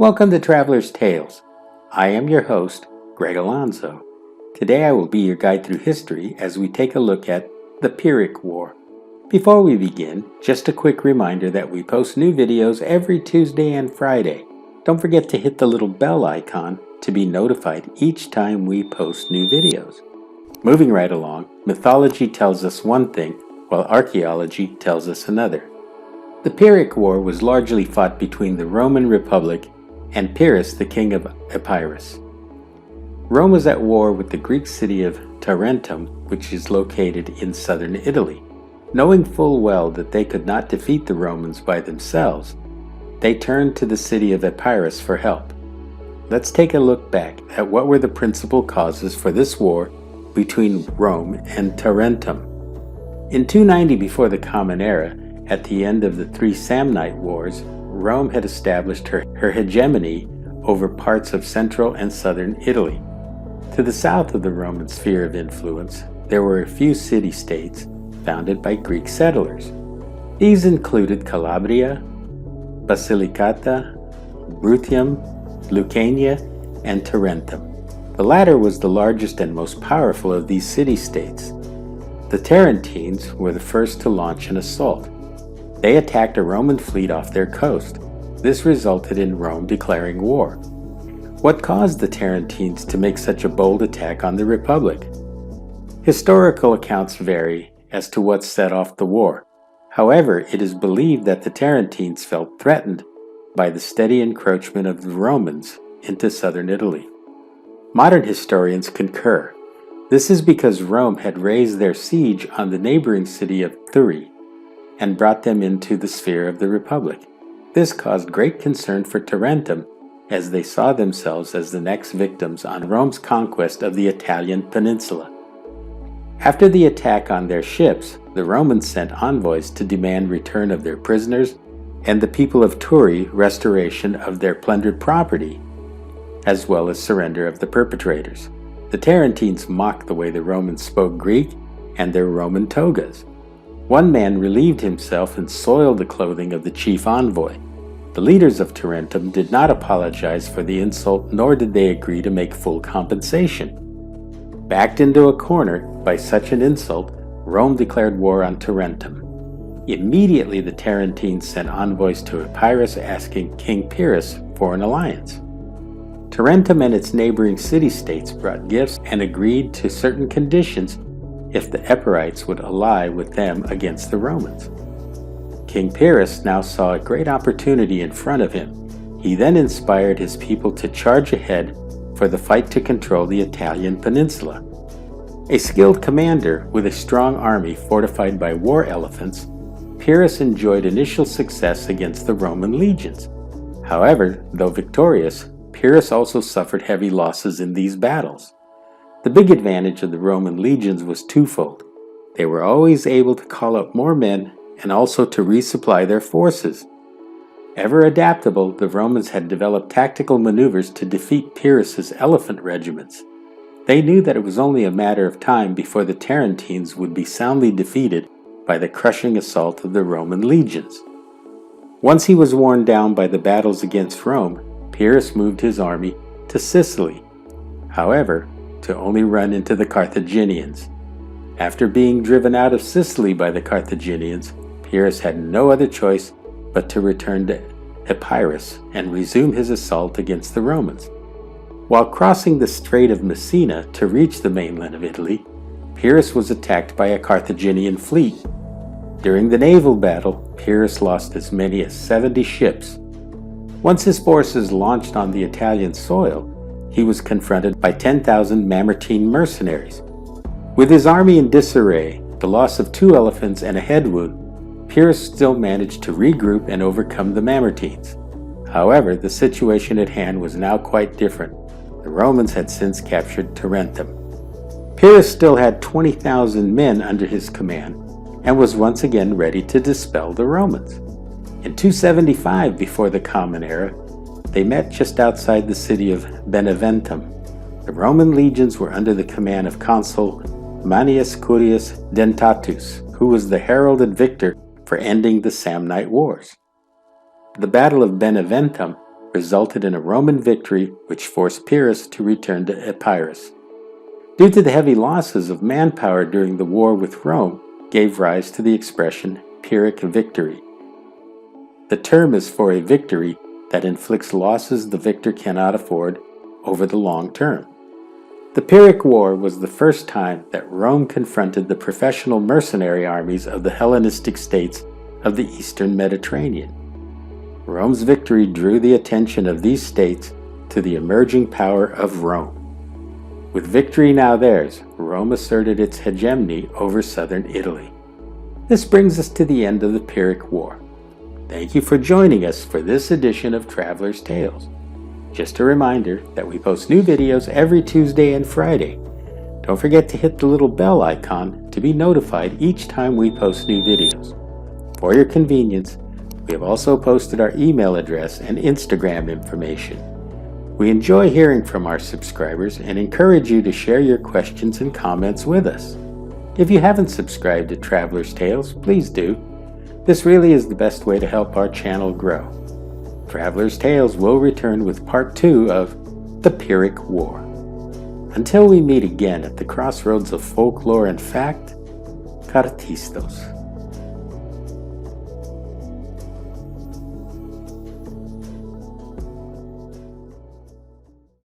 Welcome to Traveler's Tales. I am your host, Greg Alonzo. Today I will be your guide through history as we take a look at the Pyrrhic War. Before we begin, just a quick reminder that we post new videos every Tuesday and Friday. Don't forget to hit the little bell icon to be notified each time we post new videos. Moving right along, mythology tells us one thing, while archaeology tells us another. The Pyrrhic War was largely fought between the Roman Republic and Pyrrhus, the king of Epirus. Rome was at war with the Greek city of Tarentum, which is located in southern Italy. Knowing full well that they could not defeat the Romans by themselves, they turned to the city of Epirus for help. Let's take a look back at what were the principal causes for this war between Rome and Tarentum. In 290 before the Common Era, at the end of the three Samnite Wars, Rome had established her hegemony over parts of central and southern Italy. To the south of the Roman sphere of influence, there were a few city-states founded by Greek settlers. These included Calabria, Basilicata, Bruttium, Lucania, and Tarentum. The latter was the largest and most powerful of these city-states. The Tarentines were the first to launch an assault. They attacked a Roman fleet off their coast. This resulted in Rome declaring war. What caused the Tarentines to make such a bold attack on the Republic? Historical accounts vary as to what set off the war. However, it is believed that the Tarentines felt threatened by the steady encroachment of the Romans into southern Italy. Modern historians concur. This is because Rome had raised their siege on the neighboring city of Thurii and brought them into the sphere of the Republic. This caused great concern for Tarentum, as they saw themselves as the next victims on Rome's conquest of the Italian peninsula. After the attack on their ships, the Romans sent envoys to demand return of their prisoners and the people of Thurii restoration of their plundered property, as well as surrender of the perpetrators. The Tarentines mocked the way the Romans spoke Greek and their Roman togas. One man relieved himself and soiled the clothing of the chief envoy. The leaders of Tarentum did not apologize for the insult, nor did they agree to make full compensation. Backed into a corner by such an insult, Rome declared war on Tarentum. Immediately the Tarentines sent envoys to Epirus asking King Pyrrhus for an alliance. Tarentum and its neighboring city-states brought gifts and agreed to certain conditions if the Epirites would ally with them against the Romans. King Pyrrhus now saw a great opportunity in front of him. He then inspired his people to charge ahead for the fight to control the Italian peninsula. A skilled commander with a strong army fortified by war elephants, Pyrrhus enjoyed initial success against the Roman legions. However, though victorious, Pyrrhus also suffered heavy losses in these battles. The big advantage of the Roman legions was twofold. They were always able to call up more men and also to resupply their forces. Ever adaptable, the Romans had developed tactical maneuvers to defeat Pyrrhus's elephant regiments. They knew that it was only a matter of time before the Tarentines would be soundly defeated by the crushing assault of the Roman legions. Once he was worn down by the battles against Rome, Pyrrhus moved his army to Sicily. However, to only run into the Carthaginians. After being driven out of Sicily by the Carthaginians, Pyrrhus had no other choice but to return to Epirus and resume his assault against the Romans. While crossing the Strait of Messina to reach the mainland of Italy, Pyrrhus was attacked by a Carthaginian fleet. During the naval battle, Pyrrhus lost as many as 70 ships. Once his forces launched on the Italian soil, he was confronted by 10,000 Mamertine mercenaries. With his army in disarray, the loss of 2 elephants and a head wound, Pyrrhus still managed to regroup and overcome the Mamertines. However, the situation at hand was now quite different. The Romans had since captured Tarentum. Pyrrhus still had 20,000 men under his command and was once again ready to dispel the Romans. In 275 before the Common Era, they met just outside the city of Beneventum. The Roman legions were under the command of consul Manius Curius Dentatus, who was the heralded victor for ending the Samnite Wars. The Battle of Beneventum resulted in a Roman victory which forced Pyrrhus to return to Epirus. Due to the heavy losses of manpower during the war with Rome, gave rise to the expression Pyrrhic victory. The term is for a victory that inflicts losses the victor cannot afford over the long term. The Pyrrhic War was the first time that Rome confronted the professional mercenary armies of the Hellenistic states of the eastern Mediterranean. Rome's victory drew the attention of these states to the emerging power of Rome. With victory now theirs, Rome asserted its hegemony over southern Italy. This brings us to the end of the Pyrrhic War. Thank you for joining us for this edition of Traveler's Tales. Just a reminder that we post new videos every Tuesday and Friday. Don't forget to hit the little bell icon to be notified each time we post new videos. For your convenience, we have also posted our email address and Instagram information. We enjoy hearing from our subscribers and encourage you to share your questions and comments with us. If you haven't subscribed to Traveler's Tales, please do. This really is the best way to help our channel grow. Traveler's Tales will return with part 2 of the Pyrrhic War. Until we meet again at the crossroads of folklore and fact, Kartistos.